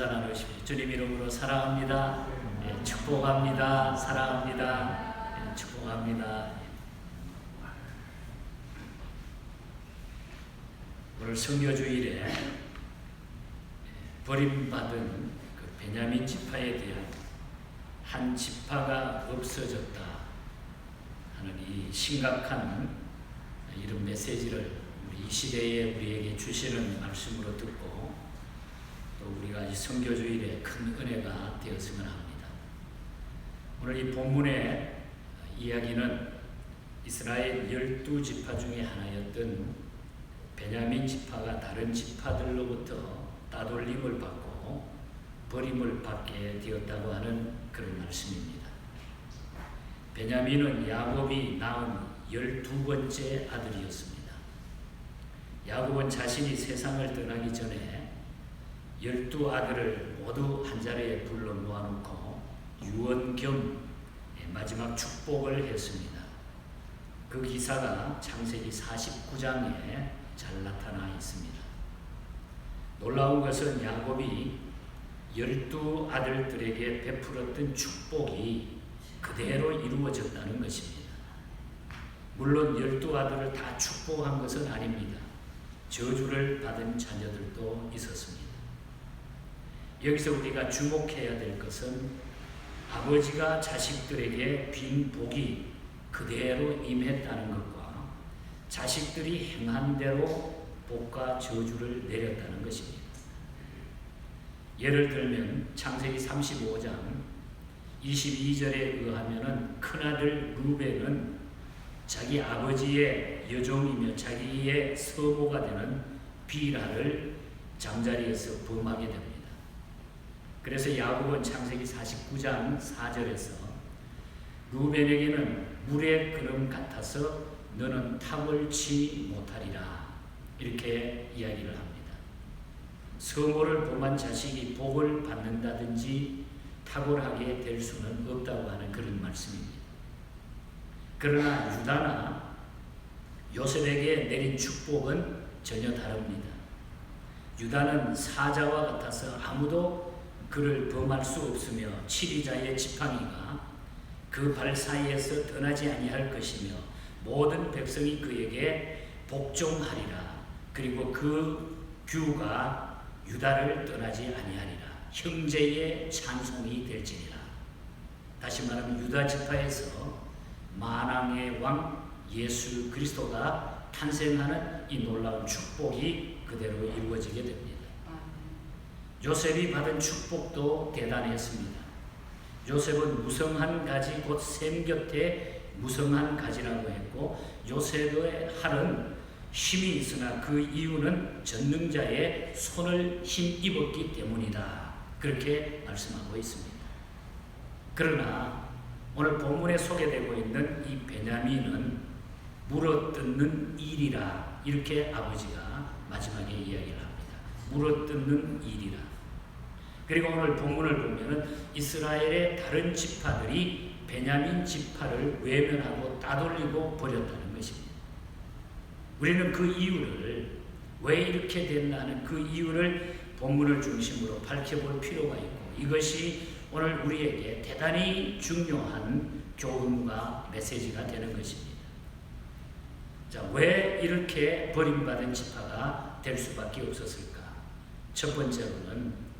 인사 나누십시오. 주님 이름으로 사랑합니다. 축복합니다. 사랑합니다. 축복합니다. 오늘 성교주일에 버림받은 그 베냐민 지파에 대한 한 지파가 없어졌다 하는 이 심각한 이런 메시지를 우리 이 시대에 우리에게 주시는 말씀으로 듣고 또 우리가 이 성교주일에 큰 은혜가 되었으면 합니다. 오늘 이 본문의 이야기는 이스라엘 12지파 중에 하나였던 베냐민 지파가 다른 지파들로부터 따돌림을 받고 버림을 받게 되었다고 하는 그런 말씀입니다. 베냐민은 야곱이 낳은 12번째 아들이었습니다. 야곱은 자신이 세상을 떠나기 전에 12아들을 모두 한자리에 불러 모아놓고 유언 겸 마지막 축복을 했습니다. 그 기사가 창세기 49장에 잘 나타나 있습니다. 놀라운 것은 야곱이 12아들들에게 베풀었던 축복이 그대로 이루어졌다는 것입니다. 물론 12아들을 다 축복한 것은 아닙니다. 저주를 받은 자녀들도 있었습니다. 여기서 우리가 주목해야 될 것은 아버지가 자식들에게 빈 복이 그대로 임했다는 것과 자식들이 행한 대로 복과 저주를 내렸다는 것입니다. 예를 들면 창세기 35장 22절에 의하면 큰아들 루벤은 자기 아버지의 여종이며 자기의 서모가 되는 빌하를 잠자리에서 범하게 됩니다. 그래서 야곱은 창세기 49장 4절에서 루벤에게는 물의 그름 같아서 너는 탑을 치 못하리라 이렇게 이야기를 합니다. 서모를 범한 자식이 복을 받는다든지 탁월하게 될 수는 없다고 하는 그런 말씀입니다. 그러나 유다나 요셉에게 내린 축복은 전혀 다릅니다. 유다는 사자와 같아서 아무도 그를 범할 수 없으며 치리자의 지팡이가 그 발 사이에서 떠나지 아니할 것이며 모든 백성이 그에게 복종하리라. 그리고 그 규가 유다를 떠나지 아니하리라. 형제의 찬송이 될지니라. 다시 말하면 유다 지파에서 만왕의 왕 예수 그리스도가 탄생하는 이 놀라운 축복이 그대로 이루어지게 됩니다. 요셉이 받은 축복도 대단했습니다. 요셉은 무성한 가지 곧 샘 곁에 무성한 가지라고 했고 요셉의 할은 힘이 있으나 그 이유는 전능자의 손을 힘입었기 때문이다. 그렇게 말씀하고 있습니다. 그러나 오늘 본문에 소개되고 있는 이 베냐민은 물어뜯는 일이라 이렇게 아버지가 마지막에 이야기를 합니다. 물어뜯는 일이라. 그리고 오늘 본문을 보면은 이스라엘의 다른 지파들이 베냐민 지파를 외면하고 따돌리고 버렸다는 것입니다. 우리는 그 이유를 왜 이렇게 됐나는 그 이유를 본문을 중심으로 밝혀볼 필요가 있고 이것이 오늘 우리에게 대단히 중요한 교훈과 메시지가 되는 것입니다. 자, 왜 이렇게 버림받은 지파가 될 수밖에 없었을까? 첫 번째로는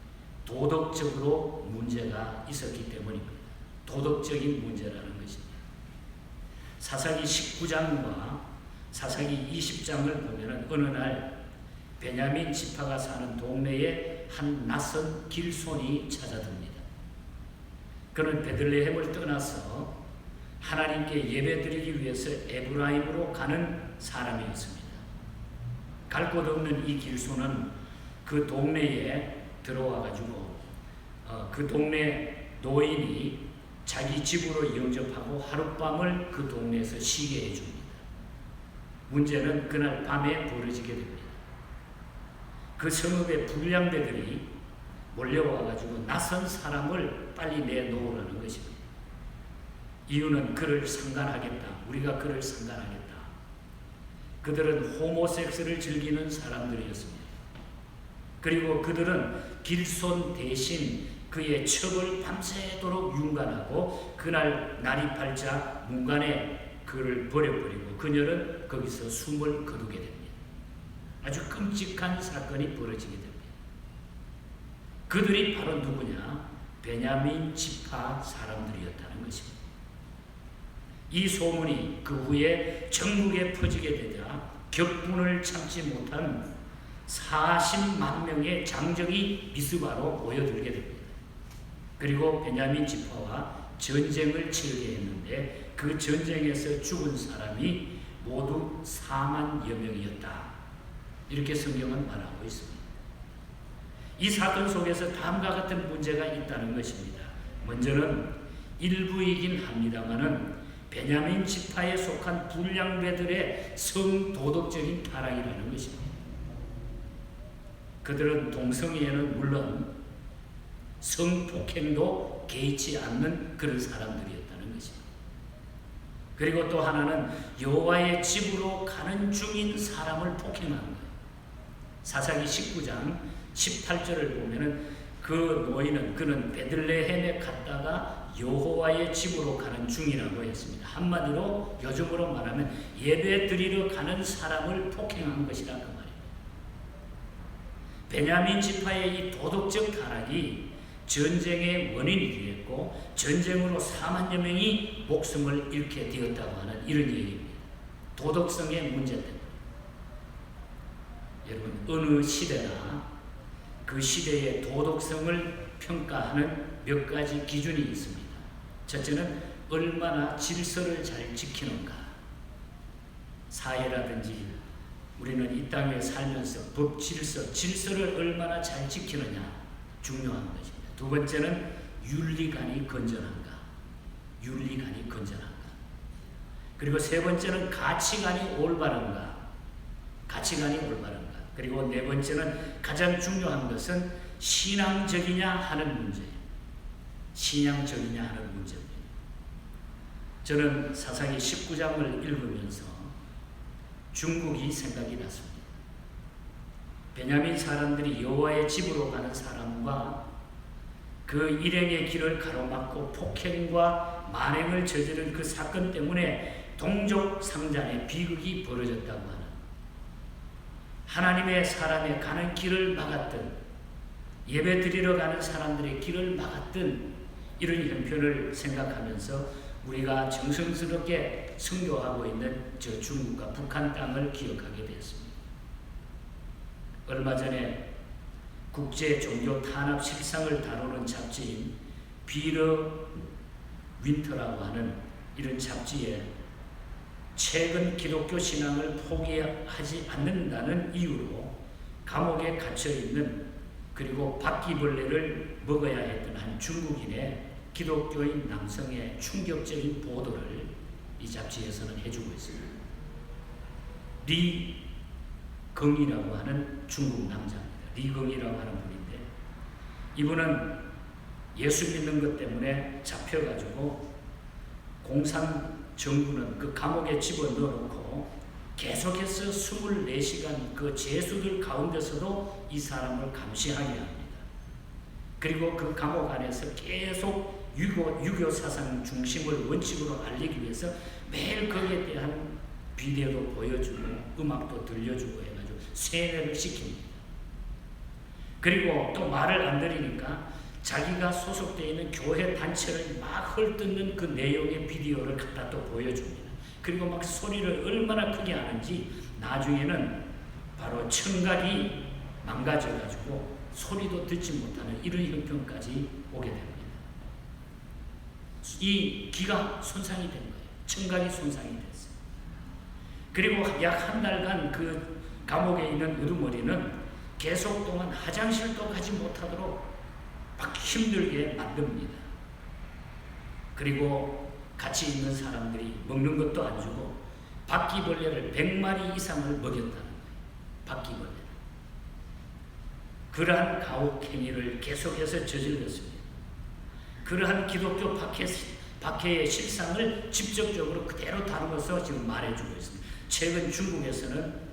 도덕적으로 문제가 있었기 때문입니다. 도덕적인 문제라는 것입니다. 사사기 19장과 사사기 20장을 보면 어느 날 베냐민 지파가 사는 동네에 한 낯선 길손이 찾아듭니다. 그는 베들레헴을 떠나서 하나님께 예배드리기 위해서 에브라임으로 가는 사람이었습니다. 갈 곳 없는 이 길손은 그 동네에 들어와 가지고 그 동네 노인이 자기 집으로 영접하고 하룻밤을 그 동네에서 쉬게 해줍니다. 문제는 그날 밤에 벌어지게 됩니다. 그 성읍의 불량배들이 몰려와 가지고 낯선 사람을 빨리 내놓으라는 것입니다. 이유는 그를 상간하겠다. 우리가 그를 상간하겠다. 그들은 호모섹스를 즐기는 사람들이었습니다. 그리고 그들은 길손 대신 그의 첩을 밤새도록 윤관하고 그날 날이 밝자 문간에 그를 버려버리고 그녀는 거기서 숨을 거두게 됩니다. 아주 끔찍한 사건이 벌어지게 됩니다. 그들이 바로 누구냐? 베냐민 지파 사람들이었다는 것입니다. 이 소문이 그 후에 전국에 퍼지게 되자 격분을 참지 못한 40만 명의 장정이 미스바로 모여들게 됩니다. 그리고 베냐민 지파와 전쟁을 치르게 했는데 그 전쟁에서 죽은 사람이 모두 4만여 명이었다. 이렇게 성경은 말하고 있습니다. 이 사건 속에서 다음과 같은 문제가 있다는 것입니다. 먼저는 일부이긴 합니다마는 베냐민 지파에 속한 불량배들의 성도덕적인 타락이라는 것입니다. 그들은 동성애에는 물론 성폭행도 개의치 않는 그런 사람들이었다는 것입니다. 그리고 또 하나는 여호와의 집으로 가는 중인 사람을 폭행한 거예요. 사사기 19장 18절을 보면은 그 노인은 그는 베들레헴에 갔다가 여호와의 집으로 가는 중이라고 했습니다. 한마디로 요즘으로 말하면 예배 드리러 가는 사람을 폭행한 것이라 그 말입니다. 베냐민 지파의 이 도덕적 타락이 전쟁의 원인이 되었고 전쟁으로 4만여 명이 목숨을 잃게 되었다고 하는 이런 얘기입니다. 도덕성의 문제 때문에. 여러분, 어느 시대나 그 시대의 도덕성을 평가하는 몇 가지 기준이 있습니다. 첫째는 얼마나 질서를 잘 지키는가. 사회라든지 우리는 이 땅에 살면서 법 질서를 얼마나 잘 지키느냐 중요한 것입니다. 두 번째는 윤리관이 건전한가. 윤리관이 건전한가. 그리고 세 번째는 가치관이 올바른가. 가치관이 올바른가. 그리고 네 번째는 가장 중요한 것은 신앙적이냐 하는 문제예요. 신앙적이냐 하는 문제입니다. 저는 사사기 19장을 읽으면서 중국이 생각이 났습니다. 베냐민 사람들이 여호와의 집으로 가는 사람과 그 일행의 길을 가로막고 폭행과 만행을 저지른 그 사건 때문에 동족 상잔의 비극이 벌어졌다고 하는, 하나님의 사람의 가는 길을 막았던, 예배 드리러 가는 사람들의 길을 막았던 이런 형편을 생각하면서 우리가 정성스럽게 선교하고 있는 저 중국과 북한 땅을 기억하게 되었습니다. 얼마 전에 국제 종교 탄압 실상을 다루는 잡지인 비러 윈터라고 하는 이런 잡지에 최근 기독교 신앙을 포기하지 않는다는 이유로 감옥에 갇혀 있는, 그리고 바퀴벌레를 먹어야 했던 한 중국인의 기독교인 남성의 충격적인 보도를 이 잡지에서는 해주고 있습니다. 리경이라고 하는 중국 남자입니다. 리경이라고 하는 분인데, 이분은 예수 믿는 것 때문에 잡혀가지고 공산 정부는 그 감옥에 집어넣어놓고 계속해서 24시간 그 죄수들 가운데서도 이 사람을 감시하게 합니다. 그리고 그 감옥 안에서 계속 유교 사상 중심을 원칙으로 알리기 위해서 매일 거기에 대한 비디오도 보여주고 음악도 들려주고 해가지고 세뇌를 시킵니다. 그리고 또 말을 안 들으니까 자기가 소속되어 있는 교회 단체를 막 헐뜯는 그 내용의 비디오를 갖다 또 보여줍니다. 그리고 막 소리를 얼마나 크게 하는지 나중에는 바로 청각이 망가져가지고 소리도 듣지 못하는 이런 형편까지 오게 됩니다. 이 귀가 손상이 된 거예요. 청각이 손상이 됐어요. 그리고 약 한 달간 그 감옥에 있는 우두머리는 계속 동안 화장실도 가지 못하도록 막 힘들게 만듭니다. 그리고 같이 있는 사람들이 먹는 것도 안 주고 바퀴벌레를 100마리 이상을 먹였다는 거예요. 바퀴벌레를. 그러한 가혹행위를 계속해서 저질렀습니다. 그러한 기독교 박해의 실상을 직접적으로 그대로 다루어서 지금 말해주고 있습니다. 최근 중국에서는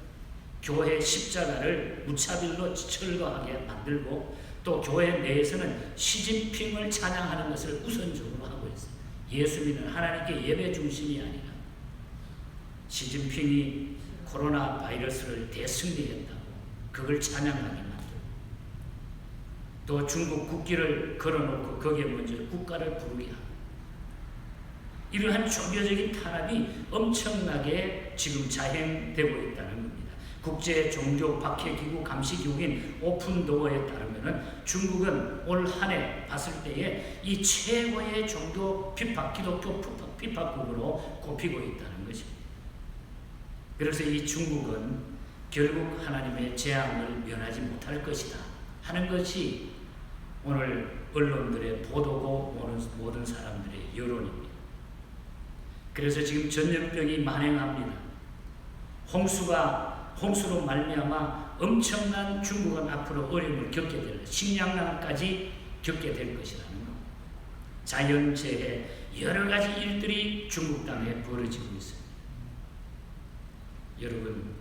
교회 십자가를 무차별로 철거하게 만들고, 또 또 교회 내에서는 시진핑을 찬양하는 것을 우선적으로 하고 있어요. 예수 믿는 하나님께 예배 중심이 아니라 시진핑이 코로나 바이러스를 대승리했다고 그걸 찬양하게 만들고, 또 중국 국기를 걸어놓고 거기에 먼저 국가를 부르게 하고, 이러한 종교적인 탄압이 엄청나게 지금 자행되고 있다는 겁니다. 국제 종교 박해기구 감시기구인 오픈도어에 따르면 중국은 올 한 해 봤을 때에 이 최고의 종교 비판, 기독교 비판국으로 꼽히고 있다는 것입니다. 그래서 이 중국은 결국 하나님의 재앙을 면하지 못할 것이다 하는 것이 오늘 언론들의 보도고 모든 사람들의 여론입니다. 그래서 지금 전염병이 만행합니다. 홍수로 말미암아 엄청난 중국은 앞으로 어려움을 겪게 될, 식량난까지 겪게 될 것이라는 겁니다. 자연재해 여러 가지 일들이 중국 땅에 벌어지고 있습니다. 여러분,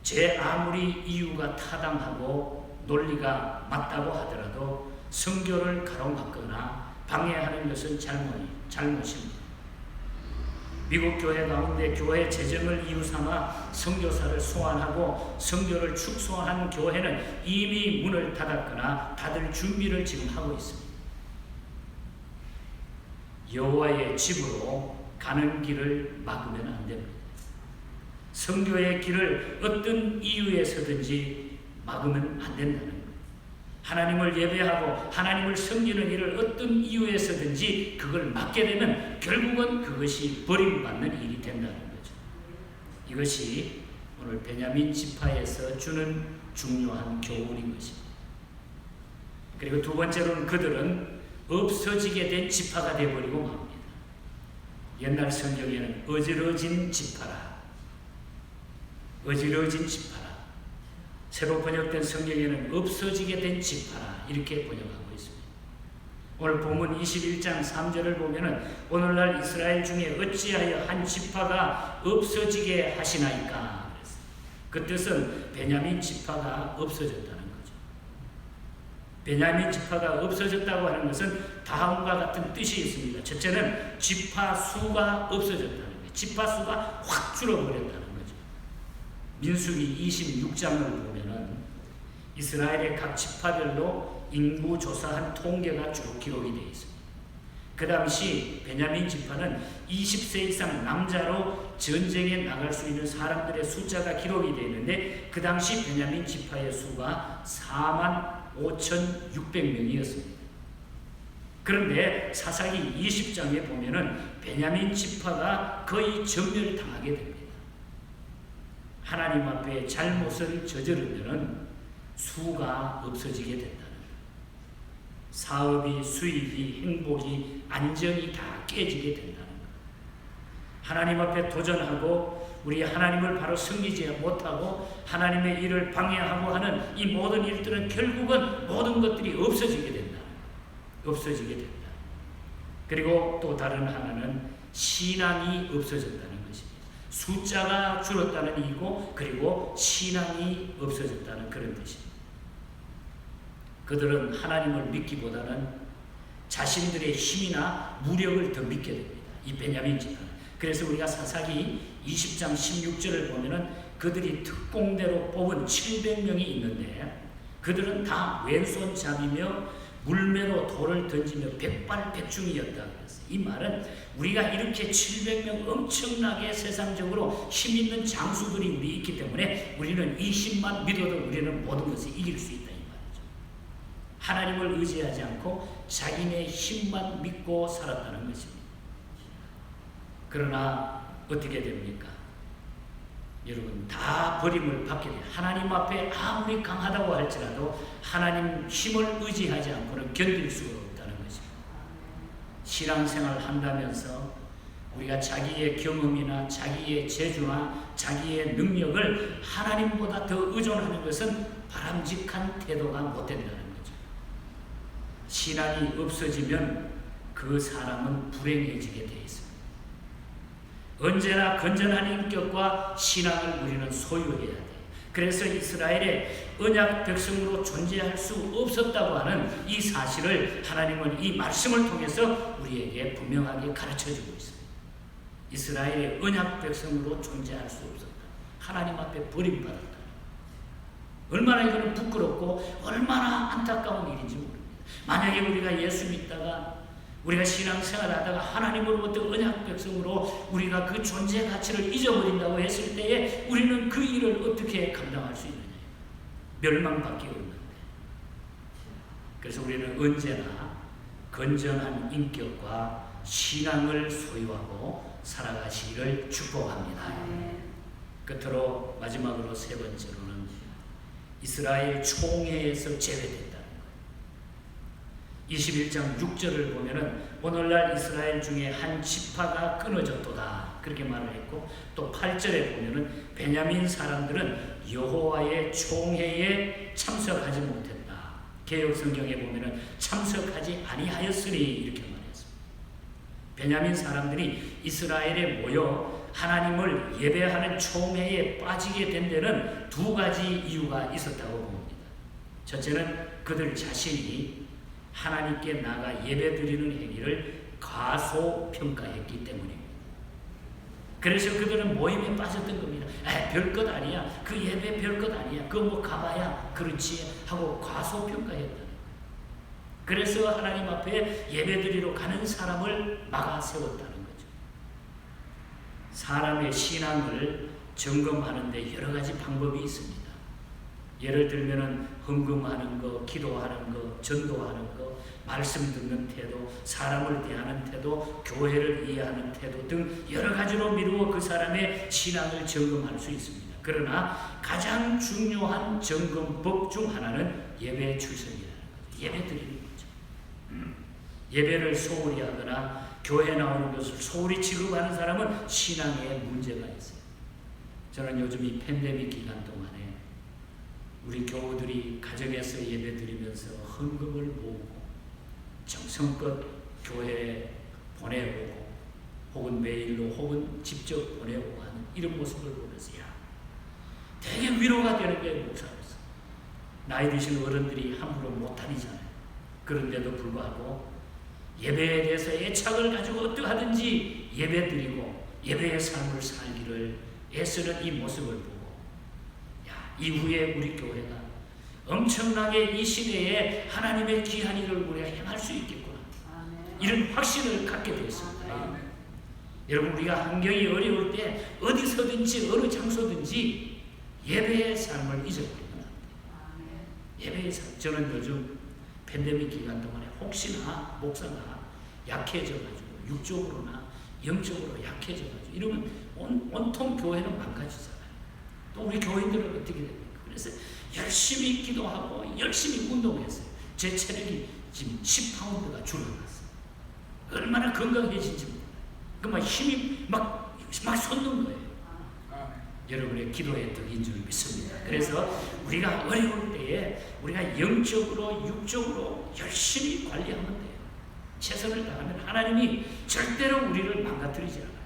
제 아무리 이유가 타당하고 논리가 맞다고 하더라도 선교를 가로막거나 방해하는 것은 잘못입니다. 미국 교회 가운데 교회 재정을 이유 삼아 선교사를 소환하고 선교를 축소한 교회는 이미 문을 닫았거나 닫을 준비를 지금 하고 있습니다. 여호와의 집으로 가는 길을 막으면 안 됩니다. 선교의 길을 어떤 이유에서든지 막으면 안 된다는 거예요. 하나님을 예배하고 하나님을 섬기는 일을 어떤 이유에서든지 그걸 막게 되면 결국은 그것이 버림받는 일이 된다는 거죠. 이것이 오늘 베냐민 지파에서 주는 중요한 교훈인 것입니다. 그리고 두 번째로는 그들은 없어지게 된 지파가 되어버리고 맙니다. 옛날 성경에는 어지러진 지파라, 어지러진 지파라, 새로 번역된 성경에는 없어지게 된 지파라 이렇게 번역하고 있습니다. 오늘 본문 21장 3절을 보면은 오늘날 이스라엘 중에 어찌하여 한 지파가 없어지게 하시나이까 그랬어요. 그 뜻은 베냐민 지파가 없어졌다는 거죠. 베냐민 지파가 없어졌다고 하는 것은 다음과 같은 뜻이 있습니다. 첫째는 지파 수가 없어졌다는 거예요. 지파 수가 확 줄어버렸다는 거예요. 민수기 26장을 보면은 이스라엘의 각 지파별로 인구 조사한 통계가 쭉 기록이 되어 있습니다. 그 당시 베냐민 지파는 20세 이상 남자로 전쟁에 나갈 수 있는 사람들의 숫자가 기록이 되어 있는데 그 당시 베냐민 지파의 수가 45,600명이었습니다. 그런데 사사기 20장에 보면은 베냐민 지파가 거의 전멸당하게 됩니다. 하나님 앞에 잘못을 저지르면 수가 없어지게 된다는 거예요. 사업이, 수입이, 행복이, 안정이 다 깨지게 된다는 거예요. 하나님 앞에 도전하고 우리 하나님을 바로 섬기지 못하고 하나님의 일을 방해하고 하는 이 모든 일들은 결국은 모든 것들이 없어지게 된다는 거예요. 없어지게 된다. 그리고 또 다른 하나는 신앙이 없어졌다는 거예요. 숫자가 줄었다는 얘기고 그리고 신앙이 없어졌다는 그런 뜻입니다. 그들은 하나님을 믿기보다는 자신들의 힘이나 무력을 더 믿게 됩니다. 이 베냐민 지파는. 그래서 우리가 사사기 20장 16절을 보면은 그들이 특공대로 뽑은 700명이 있는데 그들은 다 왼손잡이며 물매로 돌을 던지며 백발백중이었다 그랬어요. 이 말은 우리가 이렇게 700명 엄청나게 세상적으로 힘 있는 장수들이 우리 있기 때문에 우리는 이 힘만 믿어도 우리는 모든 것을 이길 수 있다 이 말이죠. 하나님을 의지하지 않고 자기네 힘만 믿고 살았다는 것입니다. 그러나 어떻게 됩니까? 여러분 다 버림을 받게 돼요. 하나님 앞에 아무리 강하다고 할지라도 하나님 힘을 의지하지 않고는 견딜 수가 없다는 것입니다. 신앙생활을 한다면서 우리가 자기의 경험이나 자기의 재주나 자기의 능력을 하나님보다 더 의존하는 것은 바람직한 태도가 못 된다는 거죠. 신앙이 없어지면 그 사람은 불행해지게 되어 있습니다. 언제나 건전한 인격과 신앙을 우리는 소유해야 돼요. 그래서 이스라엘의 언약 백성으로 존재할 수 없었다고 하는 이 사실을 하나님은 이 말씀을 통해서 우리에게 분명하게 가르쳐주고 있습니다. 이스라엘의 언약 백성으로 존재할 수 없었다. 하나님 앞에 버림받았다. 얼마나 이거는 부끄럽고 얼마나 안타까운 일인지 모릅니다. 만약에 우리가 예수 믿다가 우리가 신앙생활 하다가 하나님으로부터 언약 백성으로 우리가 그 존재 가치를 잊어버린다고 했을 때에 우리는 그 일을 어떻게 감당할 수 있느냐. 멸망밖에 없는데. 그래서 우리는 언제나 건전한 인격과 신앙을 소유하고 살아가시기를 축복합니다. 끝으로 마지막으로 세 번째로는 이스라엘 총회에서 제외됐다는 거예요. 21장 6절을 보면은 오늘날 이스라엘 중에 한 지파가 끊어졌도다 그렇게 말을 했고, 또 8절에 보면은 베냐민 사람들은 여호와의 총회에 참석하지 못했다. 개역 성경에 보면은 참석하지 아니하였으니 이렇게 말했습니다. 베냐민 사람들이 이스라엘에 모여 하나님을 예배하는 총회에 빠지게 된 데는 두 가지 이유가 있었다고 봅니다. 첫째는 그들 자신이 하나님께 나가 예배드리는 행위를 과소평가했기 때문입니다. 그래서 그들은 모임에 빠졌던 겁니다. 별것 아니야. 그 예배 별것 아니야. 그거 뭐 가봐야 그렇지 하고 과소평가했다. 그래서 하나님 앞에 예배드리러 가는 사람을 막아 세웠다는 거죠. 사람의 신앙을 점검하는 데 여러 가지 방법이 있습니다. 예를 들면은 헌금하는 거, 기도하는 거, 전도하는 거, 말씀 듣는 태도, 사람을 대하는 태도, 교회를 이해하는 태도 등 여러 가지로 미루어 그 사람의 신앙을 점검할 수 있습니다. 그러나 가장 중요한 점검법 중 하나는 예배 출석이라는 거죠. 예배 드리는 거죠. 예배를 소홀히 하거나 교회 나오는 것을 소홀히 취급하는 사람은 신앙에 문제가 있어요. 저는 요즘 이 팬데믹 기간 동안에 우리 교우들이 가정에서 예배 드리면서 헌금을 모으고 정성껏 교회에 보내오고 혹은 메일로 혹은 직접 보내오고 하는 이런 모습을 보면서 되게 위로가 되는 게 목사로서. 나이 드신 어른들이 함부로 못 다니잖아요. 그런데도 불구하고 예배에 대해서 애착을 가지고 어떠하든지 예배 드리고 예배의 삶을 살기를 애쓰는 이 모습을 보고 이후에 우리 교회가 엄청나게 이 시대에 하나님의 귀한 일을 우리가 행할 수 있겠구나. 이런 확신을 갖게 되었습니다. 여러분, 우리가 환경이 어려울 때 어디서든지 어느 장소든지 예배의 삶을 잊어버리면 안 돼요. 예배의 삶. 저는 요즘 팬데믹 기간 동안에 혹시나 목사가 약해져가지고 육적으로나 영적으로 약해져가지고 이러면 온통 교회는 망가지잖아요. 또 우리 교인들은 어떻게 됩니까? 그래서 열심히 기도하고 열심히 운동했어요. 제 체력이 지금 10파운드가 줄어났어요. 얼마나 건강해진지 몰라요. 그만 힘이 막 솟는 거예요. 여러분의 기도의 덕인 줄 믿습니다. 그래서 우리가 어려울 때에 우리가 영적으로 육적으로 열심히 관리하면 돼요. 최선을 다하면 하나님이 절대로 우리를 망가뜨리지 않아요.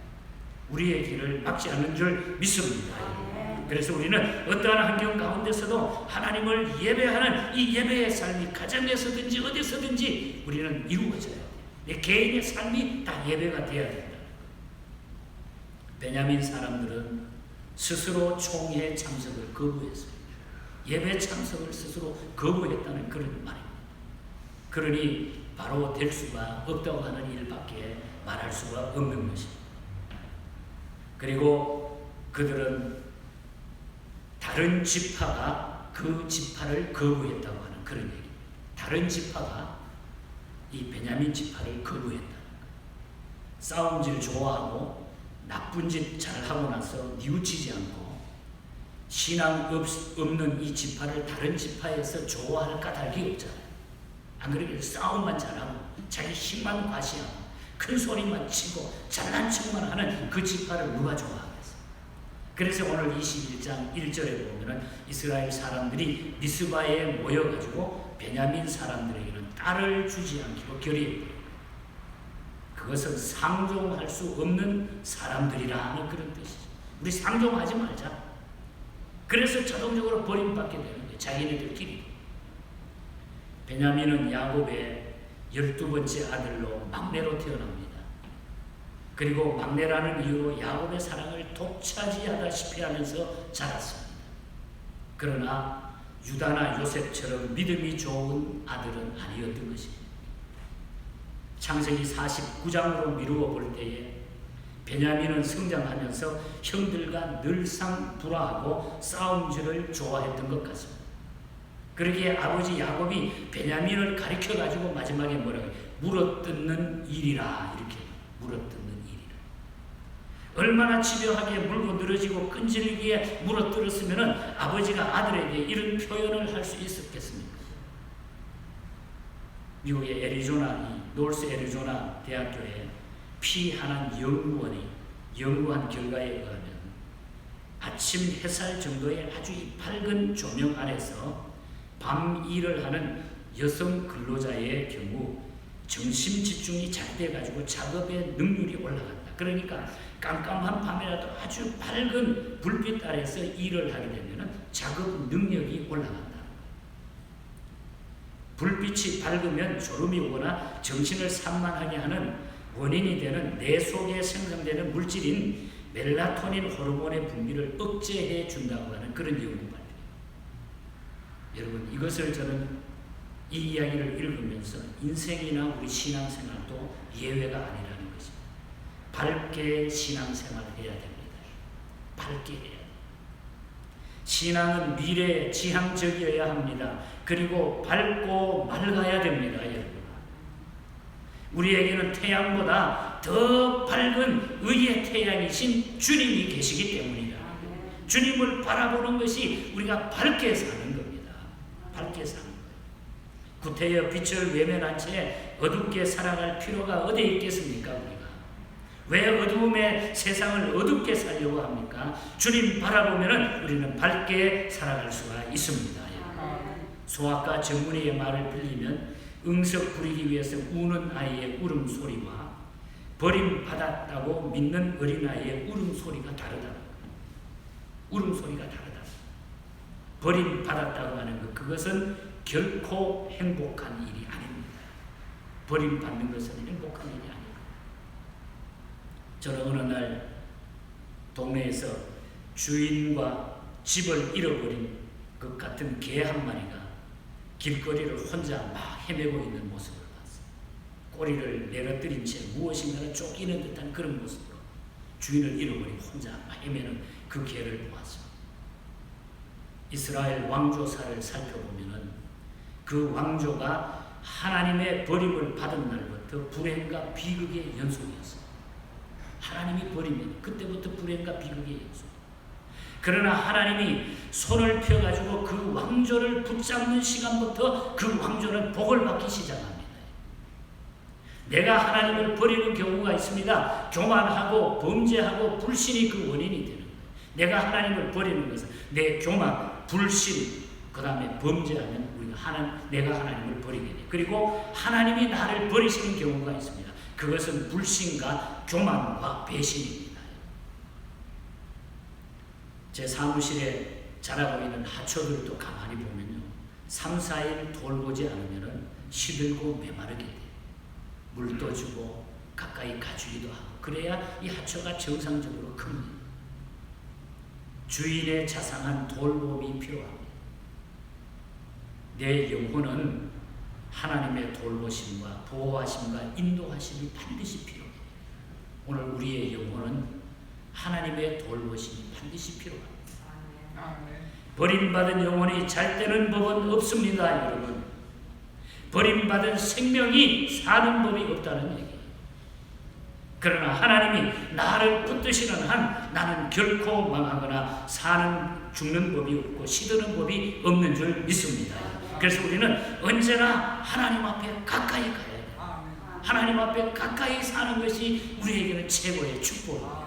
우리의 길을 막지 않는 줄 믿습니다. 그래서 우리는 어떠한 환경 가운데서도 하나님을 예배하는 이 예배의 삶이 가정에서든지 어디서든지 우리는 이루어져야 돼요. 내 개인의 삶이 다 예배가 되어야 된다. 베냐민 사람들은 스스로 총회에 참석을 거부했어요. 예배 참석을 스스로 거부했다는 그런 말입니다. 그러니 바로 될 수가 없다고 하는 일밖에 말할 수가 없는 것입니다. 그리고 그들은 다른 지파가 그 지파를 거부했다고 하는 그런 얘기입니다. 다른 지파가 이 베냐민 지파를 거부했다는 거예요. 싸움질 좋아하고 나쁜 짓 잘하고 나서 뉘우치지 않고 신앙 없는 이 지파를 다른 지파에서 좋아할 까닭이 없잖아요. 안 그러게 싸움만 잘하고 자기 힘만 과시하고 큰 소리만 치고 잘난 척만 하는 그 지파를 누가 좋아하겠어요? 그래서 오늘 21장 1절에 보면은 이스라엘 사람들이 미스바에 모여가지고 베냐민 사람들에게는 딸을 주지 않기로 결의했어요. 그것은 상종할 수 없는 사람들이라는 그런 뜻이죠. 우리 상종하지 말자. 그래서 자동적으로 버림받게 되는 거예요. 자기네들끼리. 베냐민은 야곱의 12번째 아들로 막내로 태어납니다. 그리고 막내라는 이유로 야곱의 사랑을 독차지하다시피 하면서 자랐습니다. 그러나 유다나 요셉처럼 믿음이 좋은 아들은 아니었던 것입니다. 창세기 49장으로 미루어 볼 때에 베냐민은 성장하면서 형들과 늘상 불화하고 싸움질을 좋아했던 것 같습니다. 그러기에 아버지 야곱이 베냐민을 가르쳐가지고 마지막에 뭐라고 해요? 물어뜯는 일이라, 이렇게 물어뜯는 일이라. 얼마나 집요하게 물고 늘어지고 끈질기게 물어뜯었으면 아버지가 아들에게 이런 표현을 할 수 있었겠습니까? 미국의 애리조나, 노스 애리조나 대학교에 피하난 연구원이 연구한 결과에 의하면 아침 햇살 정도의 아주 밝은 조명 아래서 밤 일을 하는 여성 근로자의 경우 정신 집중이 잘 돼가지고 작업의 능률이 올라간다. 그러니까 깜깜한 밤이라도 아주 밝은 불빛 아래서 일을 하게 되면 작업 능력이 올라간다. 불빛이 밝으면 졸음이 오거나 정신을 산만하게 하는 원인이 되는 뇌 속에 생성되는 물질인 멜라토닌 호르몬의 분비를 억제해 준다고 하는 그런 연구가 여러분, 이것을 저는 이 이야기를 읽으면서 인생이나 우리 신앙생활도 예외가 아니라는 것입니다. 밝게 신앙생활을 해야 됩니다. 밝게 해야 됩니다. 신앙은 미래 지향적이어야 합니다. 그리고 밝고 맑아야 됩니다. 여러분, 우리에게는 태양보다 더 밝은 의의 태양이신 주님이 계시기 때문이다. 주님을 바라보는 것이 우리가 밝게 사는 겁니다. 밝게 사는 거예요. 구태여 빛을 외면한 채 어둡게 살아갈 필요가 어디에 있겠습니까? 우리가 왜 어두움의 세상을 어둡게 살려고 합니까? 주님 바라보면 우리는 밝게 살아갈 수가 있습니다. 소아과 전문의의 말을 빌리면 응석 부리기 위해서 우는 아이의 울음소리와 버림받았다고 믿는 어린아이의 울음소리가 다르다. 울음소리가 다르다. 버림받았다고 하는 것, 그것은 결코 행복한 일이 아닙니다. 버림받는 것은 행복한 일이 아닙니다. 저는 어느 날 동네에서 주인과 집을 잃어버린 것 같은 개 한 마리가 길거리를 혼자 막 헤매고 있는 모습을 봤어요. 꼬리를 내려뜨린 채 무엇인가를 쫓기는 듯한 그런 모습으로 주인을 잃어버리고 혼자 막 헤매는 그 개를 보았습니다. 이스라엘 왕조사를 살펴보면 그 왕조가 하나님의 버림을 받은 날부터 불행과 비극의 연속이었습니다. 하나님이 버리면 그때부터 불행과 비극의 연속. 그러나 하나님이 손을 펴가지고 그 왕조를 붙잡는 시간부터 그 왕조는 복을 받기 시작합니다. 내가 하나님을 버리는 경우가 있습니다. 교만하고 범죄하고 불신이 그 원인이 되는 거예요. 내가 하나님을 버리는 것은 내 교만, 불신, 그 다음에 범죄하면 내가 하나님을 버리게 돼요. 그리고 하나님이 나를 버리시는 경우가 있습니다. 그것은 불신과 교만과 배신입니다. 제 사무실에 자라고 있는 하초들도 가만히 보면요, 3, 4일 돌보지 않으면 시들고 메마르게 돼요. 물도 주고 가까이 가주기도 하고, 그래야 이 하초가 정상적으로 큽니다. 주인의 자상한 돌봄이 필요합니다. 내 영혼은 하나님의 돌보심과 보호하심과 인도하심이 반드시 필요합니다. 오늘 우리의 영혼은 하나님의 돌보심이 반드시 필요합니다. 버림받은 영혼이 잘 되는 법은 없습니다, 여러분. 버림받은 생명이 사는 법이 없다는 얘기예요. 그러나 하나님이 나를 붙드시는 한 나는 결코 망하거나 죽는 법이 없고 시드는 법이 없는 줄 믿습니다. 그래서 우리는 언제나 하나님 앞에 가까이 가야 돼요. 하나님 앞에 가까이 사는 것이 우리에게는 최고의 축복입니다.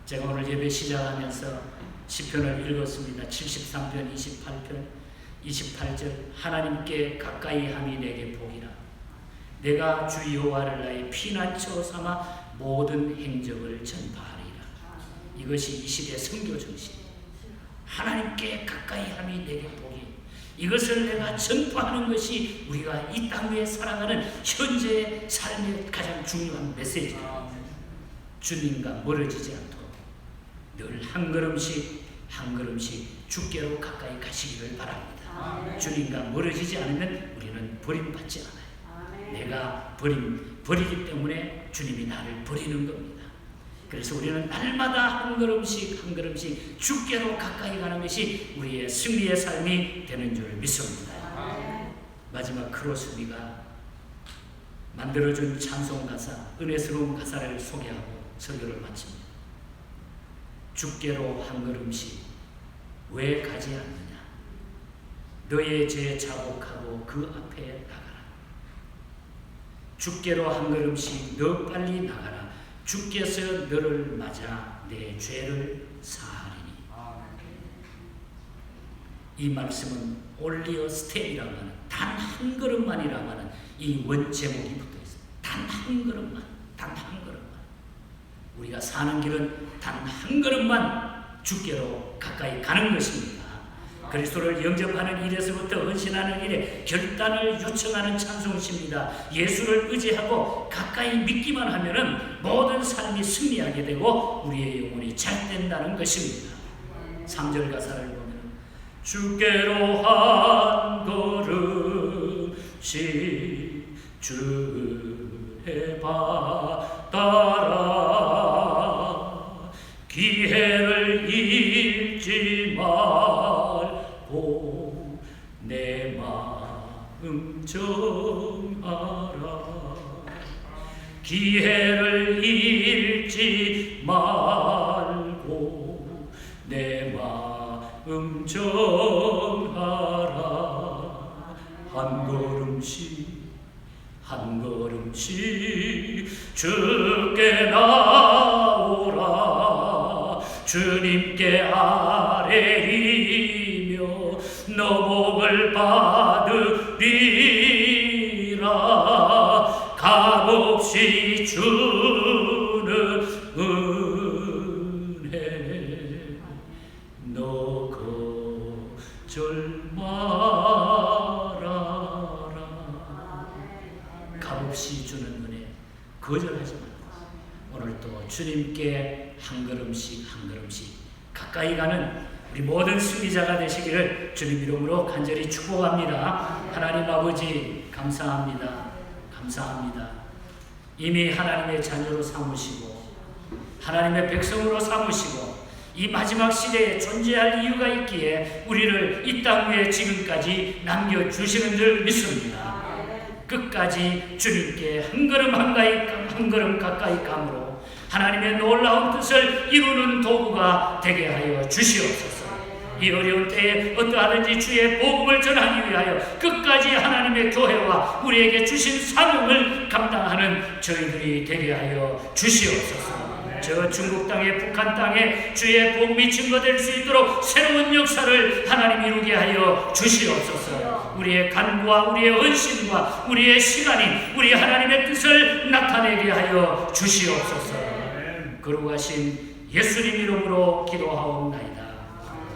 제가 오늘 예배 시작하면서 시편을 읽었습니다. 73편 28절 하나님께 가까이 함이 내게 복이라. 내가 주 여호와를 나의 피난처 삼아 모든 행적을 전파하리라. 이것이 이 시대 선교 정신입니다. 하나님께 가까이 함이 내게 복이. 이것을 내가 전파하는 것이 우리가 이 땅 위에 살아가는 현재의 삶의 가장 중요한 메시지입니다. 주님과 멀어지지 않도록 늘 한 걸음씩 한 걸음씩 주께로 가까이 가시기를 바랍니다. 주님과 멀어지지 않으면 우리는 버림받지 않아요. 내가 버리기 때문에 주님이 나를 버리는 겁니다. 그래서 우리는 날마다 한 걸음씩 한 걸음씩 주께로 가까이 가는 것이 우리의 승리의 삶이 되는 줄 믿습니다. 마지막 크로스비가 만들어준 찬송 가사, 은혜스러운 가사를 소개하고 설교를 마칩니다. 주께로 한 걸음씩 왜 가지 않느냐? 너의 죄 자복하고 그 앞에 나가라. 주께로 한 걸음씩 너 빨리 나가라. 주께서 너를 맞아 내 죄를 사하리니. 이 말씀은 only a step이라고 하는 단 한 걸음만이라고 하는 이 원제목이 붙어 있습니다. 단 한 걸음만, 단 한 걸음만. 우리가 사는 길은 단 한 걸음만 주께로 가까이 가는 것입니다. 그리스도를 영접하는 일에서부터 헌신하는 일에 결단을 요청하는 찬송시입니다. 예수를 의지하고 가까이 믿기만 하면은 모든 삶이 승리하게 되고 우리의 영혼이 잘 된다는 것입니다. 3절 가사를 보면 주께로 한 걸음씩 주의 바 따라 기회를 잃지 말고 내 마음 정하라. 기회를 잃지 말고 내 마음 정하라. 한 걸음씩 한 걸음씩 주께 나오라. 주님께 아뢰이며 너복을 받으리라. 값없이 주는 은혜 너 거절 말아라. 값없이 주는 은혜 거절하지 말고 오늘도 주님께 한 걸음씩 한 걸음씩 가까이 가는 우리 모든 승리자가 되시기를 주님 이름으로 간절히 축복합니다. 하나님 아버지 감사합니다. 감사합니다. 이미 하나님의 자녀로 삼으시고 하나님의 백성으로 삼으시고 이 마지막 시대에 존재할 이유가 있기에 우리를 이 땅 위에 지금까지 남겨주시는 줄 믿습니다. 끝까지 주님께 한 걸음 한 걸음 가까이 감으로 하나님의 놀라운 뜻을 이루는 도구가 되게 하여 주시옵소서. 이 어려운 때에 어떠하든지 주의 복음을 전하기 위하여 끝까지 하나님의 교회와 우리에게 주신 사명을 감당하는 저희들이 되게 하여 주시옵소서. 저 중국 땅에 북한 땅에 주의 복음이 증거될 수 있도록 새로운 역사를 하나님 이루게 하여 주시옵소서. 우리의 간구와 우리의 헌신과 우리의 시간이 우리 하나님의 뜻을 나타내게 하여 주시옵소서. 거룩하신 예수님 이름으로 기도하옵나이다.